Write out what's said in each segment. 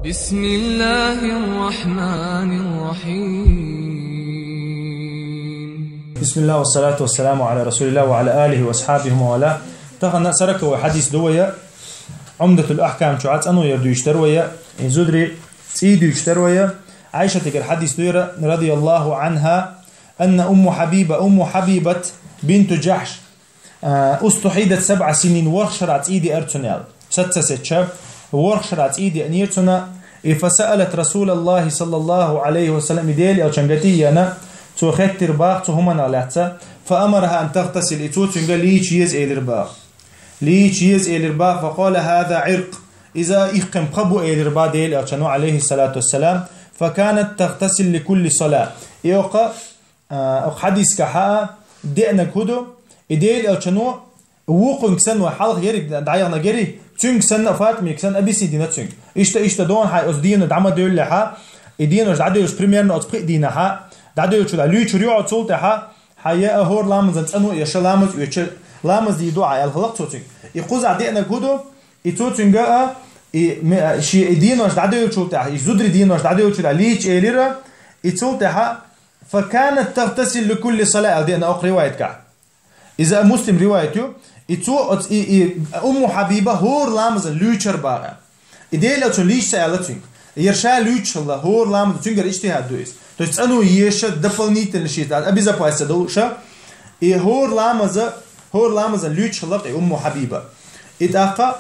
بسم الله الرحمن الرحيم. بسم الله والصلاة والسلام على رسول الله وعلى آله وأصحابه وموالاه. تغنى سرك وحديث دوية عمدة الأحكام شعات أنو يردو يشتروية زدري تيدو يشتروية عائشة تقر حديث دوية رضي الله عنها أن أم حبيبة بنت جحش استحيدت 7 سنين ورخشرات إيدي أرتنال 6 ستشاب ورخشرات إيدي أنيرتنا فسألت رسول الله صلى الله عليه وسلم ديلي أو شنغتي أنا تخطر باق تهمنا لاتسا فأمرها أن تغتسل إتوتنغ ليش يز إلرباق فقال هذا عرق إذا إخم قبو إلرباق ديلي أو شنو عليه الصلاة والسلام فكانت تغتسل لكل صلاة إيوقا حديث كحاء دينا كودو إديل أو شنو وقوم كسن وحالق غيري دعيانا غيري تنك سن فاطمي كسن أبيسي دينا تنك إشتا دون حي أصدين دعما دول لها إدين وش دعديوش بريميرنا أتبقى دينا ها دعديوش لألوي شريوع تصولت ها حياء هور لامز أنو يشا لامز دي دعاء الخلق توتنك يقوز عدينا كودو إتوتنك شي إدين وش دعديوش ها يزودري دين وش دعديوش لأليش إيليرا إتصولت ها فكانت تغتسل لكل صلاة دينا أق رواية كا إذا مسلم روايته أم حبيبة هور لامز لوچر باغا إديل أتون ليش سألتين يرشا لوچ الله هور لامز تنجر اجتهاد دويس تو есть أنو يشا دفلنيت الشيء أبيزا بايسا دوشا هور لامز لوچ الله أم حبيبة إتاقا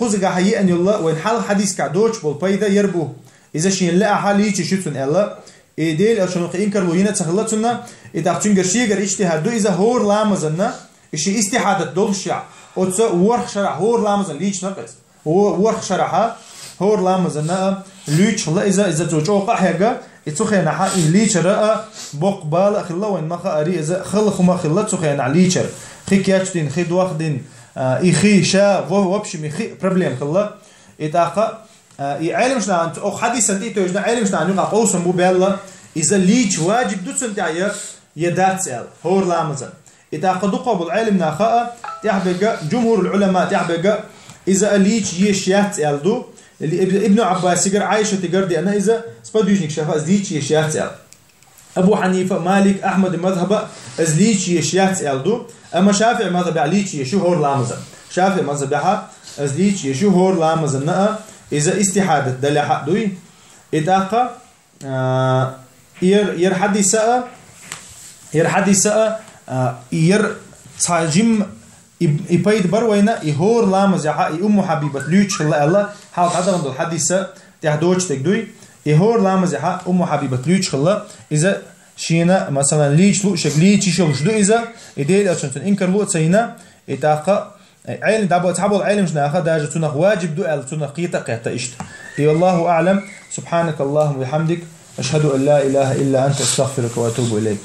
خذ حيئا الله وإن حال حديث كعدوش بالبايدا يربو إذا شين لا حال يجي شتون الله إديل أشون قينكر وينا تخلتنا إذا تنجر شيء اجتهاد دو إذا هور لامزنا إشي استحادة دولشع أوتس ورخ شرع هور لامزن ليش نقص ورخ شرعها هور لامزنا ليش الله إذا توجوق حاجة يتخيل حق ليش رأى بقبال خلا وين ما خاري إذا خلق ما خلا تخيل ليشر خي كاتشتين خي واحدين إخي شا وبش مخي problem خلا إتاقة علم شنا أنت أو حديث أنت توجنا علم شنا نقع قوسم بو بالله إذا ليش واجب دوتسن تعير يدات سأل هور لامزن إذا قد قبل علم ناخاء تحبق جمهور العلماء تحبق إذا ليش يشيات سألدو ابن عباس يقر عائشة تقردي أنا إذا سبدوجنك شافا ليش يشيات سأل أبو حنيفة مالك أحمد مذهب ليش يشيات سألدو أما شافع مذهب ليش يشو هور لامزن شافع مذهبها ليش يشو هور لامزن إذا استحادة دلها دوي إذا قا يرحدث ير تاجم يبيد بروينا يهور لامز يا أم حبيبة ليش الله حاول هذا عند الحديث تحدوش تقدوي يهور لامز يا أم حبيبة ليش الله إذا شينا مثلا ليش لو شكلي تشوف شو إذا يديل عشان إنكر لو تسينا يتاقى علم دابو تحبوا العلم شنا أخذ درجة تنخ واجب دو تنقيته قهته إشت والله أعلم سبحانك اللهم وبحمدك أشهد أن لا إله إلا أنت أستغفرك وأتوب إليك.